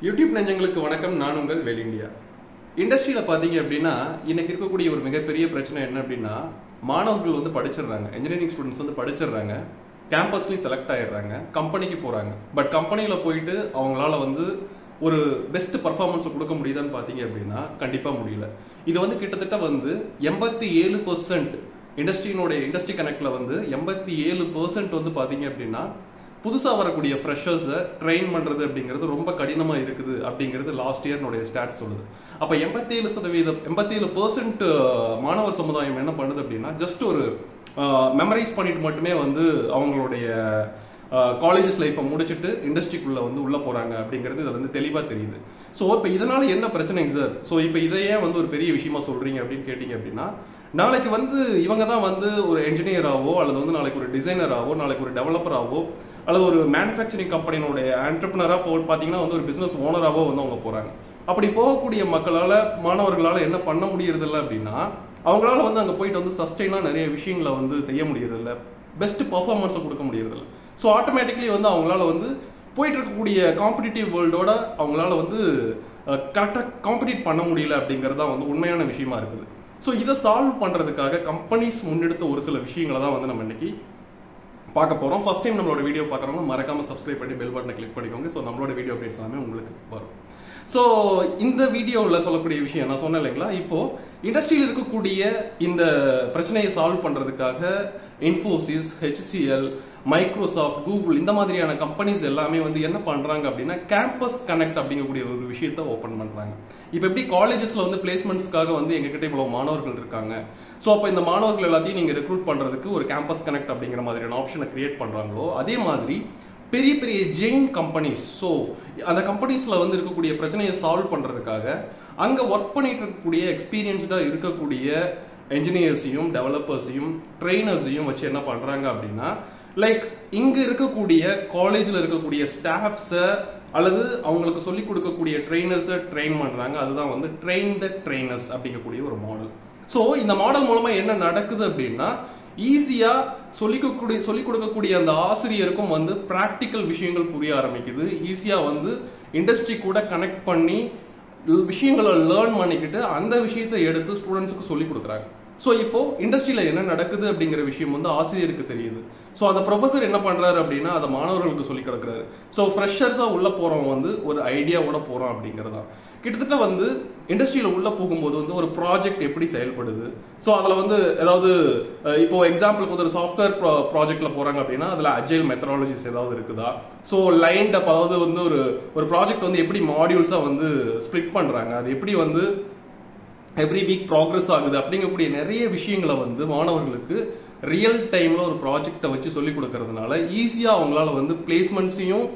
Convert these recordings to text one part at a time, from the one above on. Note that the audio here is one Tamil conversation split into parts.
யூடியூப் நெஞ்சங்களுக்கு வணக்கம். நான் உங்கள் வேல் இந்தியா. இண்டஸ்ட்ரியில பாத்தீங்க அப்படின்னா இன்னைக்கு இருக்கக்கூடிய ஒரு மிகப்பெரிய பிரச்சனை என்ன அப்படின்னா, மாணவர்கள் வந்து படிச்சிடுறாங்க, இன்ஜினியரிங் ஸ்டூடெண்ட்ஸ் வந்து படிச்சிடுறாங்க, கேம்பஸ்லயும் செலக்ட் ஆயிடுறாங்க, கம்பெனிக்கு போறாங்க. பட் கம்பெனியில போயிட்டு அவங்களால வந்து ஒரு பெஸ்ட் பர்ஃபார்மன்ஸ் கொடுக்க முடியுதான்னு பாத்தீங்க அப்படின்னா கண்டிப்பா முடியல. இது வந்து கிட்டத்தட்ட வந்து 87% இண்டஸ்ட்ரி கனெக்ட்ல வந்து 87% வந்து பாத்தீங்க அப்படின்னா புதுசா வரக்கூடிய ஃப்ரெஷர்ஸை ட்ரெயின் பண்றது அப்படிங்கிறது ரொம்ப கடினமா இருக்குது அப்படிங்கிறது லாஸ்ட் இயர்னுடைய ஸ்டாட்ஸ் சொல்லுது. அப்ப 87% மாணவர் சமுதாயம் என்ன பண்ணுது அப்படின்னா ஜஸ்ட் ஒரு மெமரைஸ் பண்ணிட்டு மட்டுமே வந்து அவங்களுடைய காலேஜஸ் லைஃபை முடிச்சுட்டு இண்டஸ்ட்ரிக்குள்ள வந்து உள்ள போறாங்க அப்படிங்கிறது இதுல வந்து தெளிவா தெரியுது. ஸோ இப்போ இதனால என்ன பிரச்சனைங்க சார்? ஸோ இப்போ இதையே வந்து ஒரு பெரிய விஷயமா சொல்றீங்க அப்படின்னு கேட்டீங்க அப்படின்னா, நாளைக்கு வந்து இவங்க தான் வந்து ஒரு என்ஜினியராகவோ அல்லது வந்து நாளைக்கு ஒரு டிசைனராகவோ நாளைக்கு ஒரு டெவலப்பராகவோ அல்லது ஒரு மேனுஃபேக்சரிங் கம்பெனியோட ஆண்டர்பிரினராக பார்த்தீங்கன்னா வந்து ஒரு பிசினஸ் ஓனராகவோ வந்து அவங்க போறாங்க. அப்படி போகக்கூடிய மக்களால மாணவர்களால் என்ன பண்ண முடியறது இல்லை அப்படின்னா, அவங்களால வந்து அங்கே போயிட்டு வந்து சஸ்டெயினாக நிறைய விஷயங்களை வந்து செய்ய முடியறது இல்லை, பெஸ்ட் பர்ஃபார்மன்ஸை கொடுக்க முடியறது இல்லை. ஸோ ஆட்டோமேட்டிக்லி வந்து அவங்களால வந்து போயிட்டு இருக்கக்கூடிய காம்படிட்டிவ் வேர்ல்டோட அவங்களால வந்து கரெக்டாக காம்படிட் பண்ண முடியல அப்படிங்கிறது தான் வந்து உண்மையான விஷயமா இருக்குது. ஸோ இதை சால்வ் பண்றதுக்காக கம்பெனிஸ் முன்னெடுத்த ஒரு சில விஷயங்களை தான் வந்து நம்ம இன்னைக்கு பார்க்க போறோம். ஃபர்ஸ்ட் டைம் நம்மளோட வீடியோ பார்க்குறவங்க மறக்காம சப்ஸ்கிரைப் பண்ணி பெல் பட்டனை கிளிக் பண்ணிக்கோங்க. ஸோ நம்மளோட வீடியோ அப்டேட்ஸ் எல்லாமே உங்களுக்கு வரும். ஸோ இந்த வீடியோவில் சொல்லக்கூடிய விஷயம் நான் சொன்னேன் இல்லைங்களா, இப்போ இண்டஸ்ட்ரியில் இருக்கக்கூடிய இந்த பிரச்சனையை சால்வ் பண்றதுக்காக இன்ஃபோசிஸ், HCL, மைக்ரோசாஃப்ட், கூகுள் இந்த மாதிரியான கம்பெனிஸ் எல்லாமே வந்து என்ன பண்றாங்க அப்படின்னா கேம்பஸ் கனெக்ட் அப்படிங்கக்கூடிய ஒரு விஷயத்தை ஓபன் பண்றாங்க. இப்போ எப்படி காலேஜஸ்ல வந்து பிளேஸ்மெண்ட்ஸ்க்காக வந்து எங்ககிட்ட இவ்வளவு மாணவர்கள் இருக்காங்க, ஸோ அப்போ இந்த மாணவர்கள் எல்லாத்தையும் நீங்க ரெக்ரூட் பண்றதுக்கு ஒரு கேம்பஸ் கனெக்ட் அப்படிங்கிற மாதிரியான ஆப்ஷனை கிரியேட் பண்றாங்களோ, அதே மாதிரி பெரிய பெரிய ஜெயின் கம்பெனிஸ், ஸோ அந்த கம்பெனிஸ்ல வந்து இருக்கக்கூடிய பிரச்சனையை சால்வ் பண்றதுக்காக அங்க ஒர்க் பண்ணிட்டு இருக்கக்கூடிய எக்ஸ்பீரியன்ஸ்டா இருக்கக்கூடிய என்ஜினியர்ஸையும் டெவலப்பர்ஸையும் ட்ரெயினர்ஸையும் வச்சு என்ன பண்றாங்க அப்படின்னா, லைக் இங்க இருக்கக்கூடிய காலேஜ்ல இருக்கக்கூடிய ஸ்டாஃப்ஸை அல்லது அவங்களுக்கு சொல்லிக் கொடுக்கக்கூடிய ட்ரெயினர்ஸை ட்ரெயின் பண்றாங்க. அதுதான் வந்து ட்ரெயின் த ட்ரெயினர்ஸ் அப்படிங்கக்கூடிய ஒரு மாடல். ஸோ இந்த மாடல் மூலமா என்ன நடக்குது அப்படின்னா, ஈஸியா சொல்லிக் கொடுக்கக்கூடிய அந்த ஆசிரியருக்கும் வந்து பிராக்டிக்கல் விஷயங்கள் புரிய ஆரம்பிக்குது. ஈஸியா வந்து இண்டஸ்ட்ரி கூட கனெக்ட் பண்ணி விஷயங்களை லேர்ன் பண்ணிக்கிட்டு அந்த விஷயத்தை எடுத்து ஸ்டூடெண்ட்ஸுக்கு சொல்லிக் கொடுக்குறாங்க. ஸோ இப்போ இண்டஸ்ட்ரியில என்ன நடக்குது அப்படிங்கிற விஷயம் வந்து ஆசிரியருக்கு தெரியுது. ஸோ அந்த ப்ரொஃபஸர் என்ன பண்றாரு அப்படின்னா அதை மாணவர்களுக்கு சொல்லி கொடுக்குறாரு. ஸோ ஃப்ரெஷர்ஸா உள்ள போறவங்க வந்து ஒரு ஐடியாவோட போறோம் அப்படிங்கிறதா. கிட்டத்தட்ட வந்து இண்டஸ்ட்ரியில உள்ள போகும்போது வந்து ஒரு ப்ராஜெக்ட் எப்படி செயல்படுது, ஸோ அதுல வந்து ஏதாவது இப்போ எக்ஸாம்பிளுக்கு வந்து ஒரு சாஃப்ட்வேர் ப்ராஜெக்ட்ல போறாங்க அப்படின்னா அதுல அஜைல் மெத்தடாலஜிஸ் ஏதாவது இருக்குதா, ஸோ லைன்ட் அப் அதாவது வந்து ஒரு ப்ராஜெக்ட் வந்து எப்படி மாடியூல்ஸா வந்து ஸ்பிளிட் பண்றாங்க, அது எப்படி வந்து எவ்ரி வீக் ப்ராக்ரஸ் ஆகுது அப்படிங்கக்கூடிய நிறைய விஷயங்களை வந்து மாணவர்களுக்கு ரியல் டைம்ல ஒரு ப்ராஜெக்டை வச்சு சொல்லி கொடுக்கறதுனால ஈஸியா அவங்களால வந்து பிளேஸ்மெண்ட்ஸையும்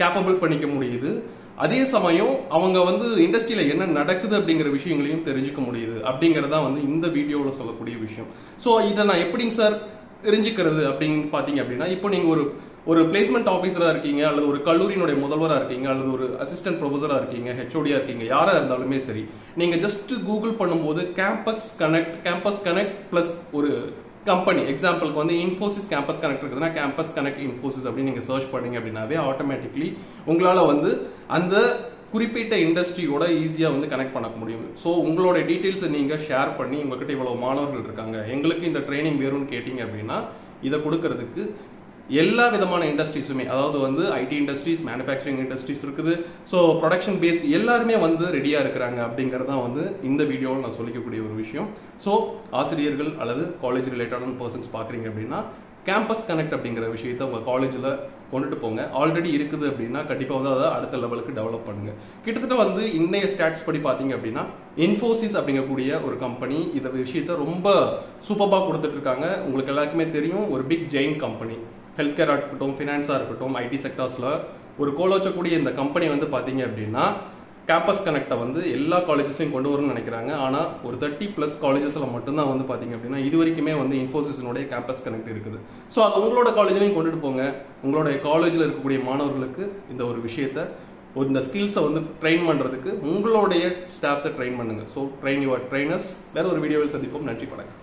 கேப்பபிள் பண்ணிக்க முடியுது. அதே சமயம் அவங்க வந்து இண்டஸ்ட்ரியில என்ன நடக்குது அப்படிங்கிற விஷயங்களையும் தெரிஞ்சுக்க முடியுது அப்படிங்கறதா வந்து இந்த வீடியோவில் சொல்லக்கூடிய விஷயம். ஸோ இதை நான் எப்படிங்க சார் தெரிஞ்சுக்கிறது அப்படின்னு பாத்தீங்க அப்படின்னா, இப்போ நீங்க ஒரு பிளேஸ்மெண்ட் ஆஃபீஸரா இருக்கீங்க அல்லது ஒரு கல்லூரியினுடைய முதல்வரா இருக்கீங்க அல்லது ஒரு அசிஸ்டன்ட் ப்ரொஃபஸரா இருக்கீங்க, ஹெச்ஓடியா இருக்கீங்க, யாரா இருந்தாலுமே சரி, நீங்க ஜஸ்ட் கூகுள் பண்ணும்போது கேம்பஸ் கனெக்ட் பிளஸ் ஒரு கம்பெனி எக்ஸாம்பிளுக்கு வந்து இன்ஃபோசிஸ் கேம்பஸ் கனெக்ட் இருக்குதுன்னா கேம்பஸ் கனெக்ட் இன்ஃபோசிஸ் அப்படின்னு நீங்க சர்ச் பண்ணீங்க அப்படின்னாவே ஆட்டோமேட்டிக்லி உங்களால வந்து அந்த குறிப்பிட்ட இண்டஸ்ட்ரியோட ஈஸியா வந்து கனெக்ட் பண்ண முடியும். ஸோ உங்களோட டீடைல்ஸை நீங்க ஷேர் பண்ணி உங்ககிட்ட இவ்வளவு மாணவர்கள் இருக்காங்க, எங்களுக்கு இந்த ட்ரைனிங் வேணும்னு கேட்டீங்க அப்படின்னா இதை கொடுக்கறதுக்கு எல்லா விதமான இண்டஸ்ட்ரீஸுமே, அதாவது வந்து ஐடி இண்டஸ்ட்ரீஸ், மேனுஃபேக்சரிங் இண்டஸ்ட்ரீஸ் இருக்குது, ஸோ ப்ரொடக்ஷன் பேஸ்ட் எல்லாருமே வந்து ரெடியா இருக்கிறாங்க அப்படிங்கறதான் வந்து இந்த வீடியோவில் நான் சொல்லிக்கக்கூடிய ஒரு விஷயம். ஸோ ஆசிரியர்கள் அல்லது காலேஜ் ரிலேட்டடான பர்சன்ஸ் பாக்குறீங்க அப்படின்னா கேம்பஸ் கனெக்ட் அப்படிங்கிற விஷயத்தை உங்க காலேஜ்ல கொண்டுட்டு போங்க. ஆல்ரெடி இருக்குது அப்படின்னா கண்டிப்பா வந்து அதை அடுத்த லெவலுக்கு டெவலப் பண்ணுங்க. கிட்டத்தட்ட வந்து இன்னைய ஸ்டாட்ஸ் படி பாத்தீங்க அப்படின்னா இன்ஃபோசிஸ் அப்படிங்கக்கூடிய ஒரு கம்பெனி இந்த விஷயத்த ரொம்ப சூப்பரா கொடுத்துட்டு இருக்காங்க. உங்களுக்கு எல்லாருக்குமே தெரியும், ஒரு பிக் ஜெயின் கம்பெனி, ஹெல்த் கேரா இருக்கட்டும், ஃபினான்ஸா இருக்கட்டும், ஐடி செக்டர்ஸ்ல ஒரு கோலோச்சக்கூடிய இந்த கம்பெனி வந்து பாத்தீங்க அப்படின்னா கேம்பஸ் கனெக்டை வந்து எல்லா காலேஜஸ்லையும் கொண்டு வரணும்னு நினைக்கிறாங்க. ஆனா ஒரு 30+ காலேஜஸ்ல மட்டும்தான் வந்து பாத்தீங்க அப்படின்னா இது வரைக்குமே வந்து இன்ஃபோசிஸினுடைய கேம்பஸ் கனெக்ட் இருக்குது. ஸோ அது உங்களோட காலேஜ்லையும் கொண்டுட்டு போங்க. உங்களோட காலேஜ்ல இருக்கக்கூடிய மாணவர்களுக்கு இந்த ஒரு விஷயத்த இந்த ஸ்கில்ஸை வந்து ட்ரெயின் பண்றதுக்கு உங்களுடைய ஸ்டாஃப்ஸை ட்ரெயின் பண்ணுங்க. So train your trainers. வேற ஒரு வீடியோவில் சந்திப்போம். நன்றி, வணக்கம்.